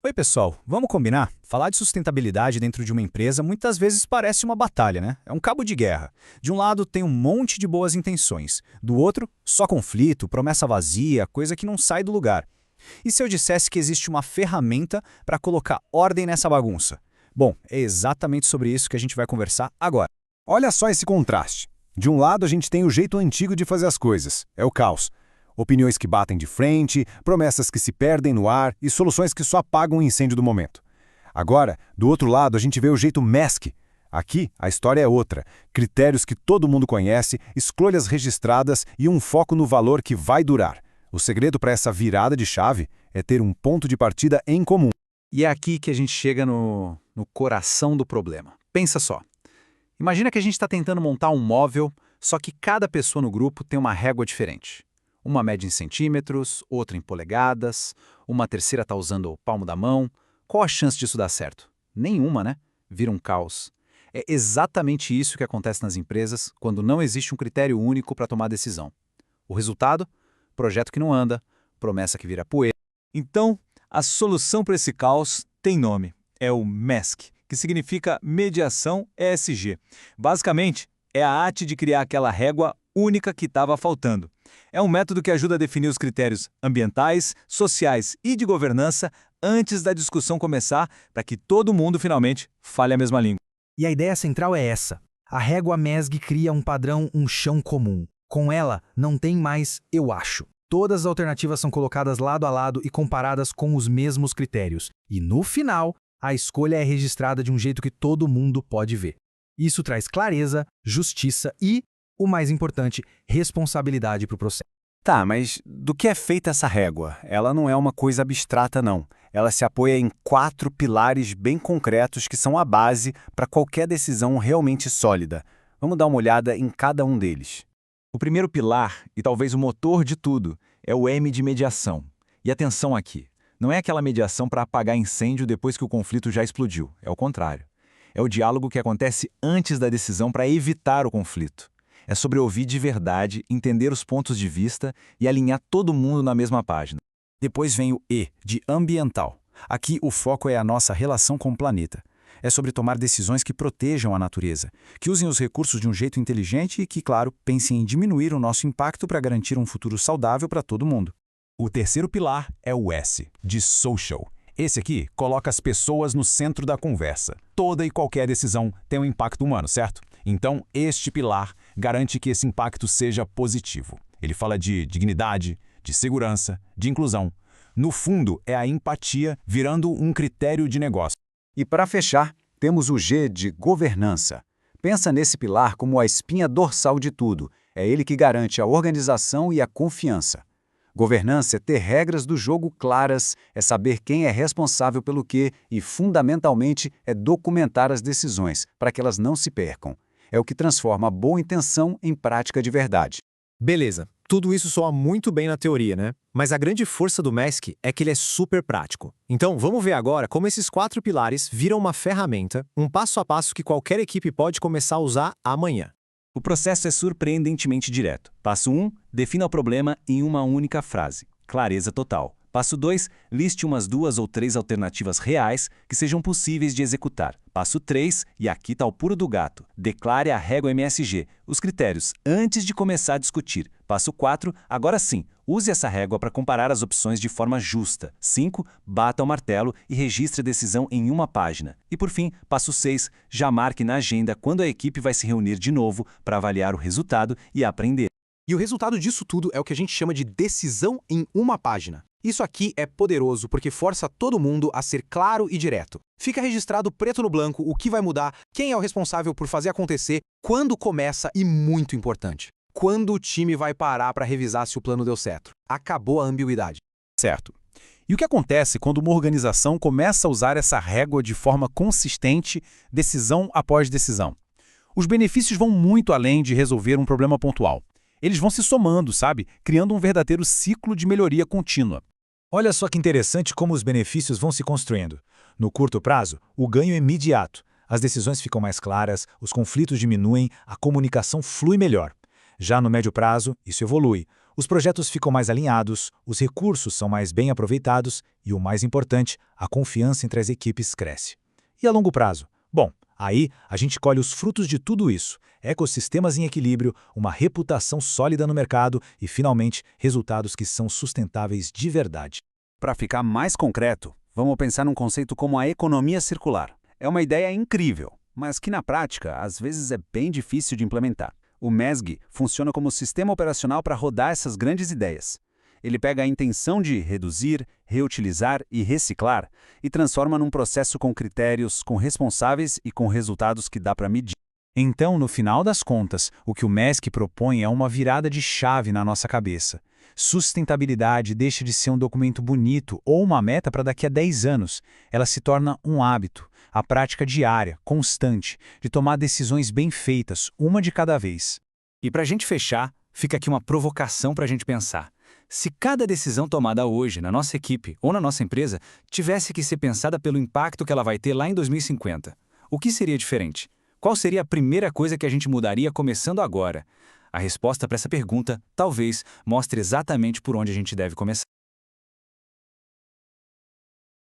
Oi, pessoal, vamos combinar? Falar de sustentabilidade dentro de uma empresa muitas vezes parece uma batalha, né? É um cabo de guerra. De um lado tem um monte de boas intenções, do outro, só conflito, promessa vazia, coisa que não sai do lugar. E se eu dissesse que existe uma ferramenta para colocar ordem nessa bagunça? Bom, é exatamente sobre isso que a gente vai conversar agora. Olha só esse contraste. De um lado, a gente tem o jeito antigo de fazer as coisas, é o caos. Opiniões que batem de frente, promessas que se perdem no ar e soluções que só apagam o incêndio do momento. Agora, do outro lado, a gente vê o jeito MESC. Aqui, a história é outra. Critérios que todo mundo conhece, escolhas registradas e um foco no valor que vai durar. O segredo para essa virada de chave é ter um ponto de partida em comum. E é aqui que a gente chega no coração do problema. Pensa só. Imagina que a gente está tentando montar um móvel, só que cada pessoa no grupo tem uma régua diferente. Uma mede em centímetros, outra em polegadas, uma terceira está usando o palmo da mão. Qual a chance disso dar certo? Nenhuma, né? Vira um caos. É exatamente isso que acontece nas empresas quando não existe um critério único para tomar decisão. O resultado? Projeto que não anda, promessa que vira poeira. Então, a solução para esse caos tem nome. É o MESC, que significa Mediação ESG. Basicamente, é a arte de criar aquela régua única que estava faltando. É um método que ajuda a definir os critérios ambientais, sociais e de governança antes da discussão começar, para que todo mundo finalmente fale a mesma língua. E a ideia central é essa. A régua MESG cria um padrão, um chão comum. Com ela, não tem mais eu acho. Todas as alternativas são colocadas lado a lado e comparadas com os mesmos critérios. E no final, a escolha é registrada de um jeito que todo mundo pode ver. Isso traz clareza, justiça e, o mais importante, responsabilidade para o processo. Tá, mas do que é feita essa régua? Ela não é uma coisa abstrata, não. Ela se apoia em 4 pilares bem concretos que são a base para qualquer decisão realmente sólida. Vamos dar uma olhada em cada um deles. O primeiro pilar, e talvez o motor de tudo, é o M de mediação. E atenção aqui, não é aquela mediação para apagar incêndio depois que o conflito já explodiu, é o contrário. É o diálogo que acontece antes da decisão para evitar o conflito. É sobre ouvir de verdade, entender os pontos de vista e alinhar todo mundo na mesma página. Depois vem o E, de ambiental. Aqui o foco é a nossa relação com o planeta. É sobre tomar decisões que protejam a natureza, que usem os recursos de um jeito inteligente e que, claro, pensem em diminuir o nosso impacto para garantir um futuro saudável para todo mundo. O terceiro pilar é o S, de social. Esse aqui coloca as pessoas no centro da conversa. Toda e qualquer decisão tem um impacto humano, certo? Então, este pilar garante que esse impacto seja positivo. Ele fala de dignidade, de segurança, de inclusão. No fundo, é a empatia virando um critério de negócio. E para fechar, temos o G de governança. Pensa nesse pilar como a espinha dorsal de tudo. É ele que garante a organização e a confiança. Governança é ter regras do jogo claras, é saber quem é responsável pelo quê e, fundamentalmente, é documentar as decisões, para que elas não se percam. É o que transforma a boa intenção em prática de verdade. Beleza, tudo isso soa muito bem na teoria, né? Mas a grande força do MESC é que ele é super prático. Então, vamos ver agora como esses 4 pilares viram uma ferramenta, um passo a passo que qualquer equipe pode começar a usar amanhã. O processo é surpreendentemente direto. Passo 1, defina o problema em uma única frase. Clareza total. Passo 2, liste umas 2 ou 3 alternativas reais que sejam possíveis de executar. Passo 3, e aqui está o pulo do gato, declare a régua MSG, os critérios, antes de começar a discutir. Passo 4, agora sim, use essa régua para comparar as opções de forma justa. 5, bata o martelo e registre a decisão em uma página. E por fim, passo 6, já marque na agenda quando a equipe vai se reunir de novo para avaliar o resultado e aprender. E o resultado disso tudo é o que a gente chama de decisão em uma página. Isso aqui é poderoso porque força todo mundo a ser claro e direto. Fica registrado preto no branco o que vai mudar, quem é o responsável por fazer acontecer, quando começa e, muito importante, quando o time vai parar para revisar se o plano deu certo. Acabou a ambiguidade. Certo. E o que acontece quando uma organização começa a usar essa régua de forma consistente, decisão após decisão? Os benefícios vão muito além de resolver um problema pontual. Eles vão se somando, sabe? Criando um verdadeiro ciclo de melhoria contínua. Olha só que interessante como os benefícios vão se construindo. No curto prazo, o ganho é imediato. As decisões ficam mais claras, os conflitos diminuem, a comunicação flui melhor. Já no médio prazo, isso evolui. Os projetos ficam mais alinhados, os recursos são mais bem aproveitados e, o mais importante, a confiança entre as equipes cresce. E a longo prazo? Bom, aí a gente colhe os frutos de tudo isso, ecossistemas em equilíbrio, uma reputação sólida no mercado e, finalmente, resultados que são sustentáveis de verdade. Para ficar mais concreto, vamos pensar num conceito como a economia circular. É uma ideia incrível, mas que na prática, às vezes é bem difícil de implementar. O MESG funciona como sistema operacional para rodar essas grandes ideias. Ele pega a intenção de reduzir, reutilizar e reciclar e transforma num processo com critérios, com responsáveis e com resultados que dá para medir. Então, no final das contas, o que o MESC propõe é uma virada de chave na nossa cabeça. Sustentabilidade deixa de ser um documento bonito ou uma meta para daqui a 10 anos. Ela se torna um hábito, a prática diária, constante, de tomar decisões bem feitas, uma de cada vez. E para a gente fechar, fica aqui uma provocação para a gente pensar. Se cada decisão tomada hoje na nossa equipe ou na nossa empresa tivesse que ser pensada pelo impacto que ela vai ter lá em 2050, o que seria diferente? Qual seria a primeira coisa que a gente mudaria começando agora? A resposta para essa pergunta, talvez, mostre exatamente por onde a gente deve começar.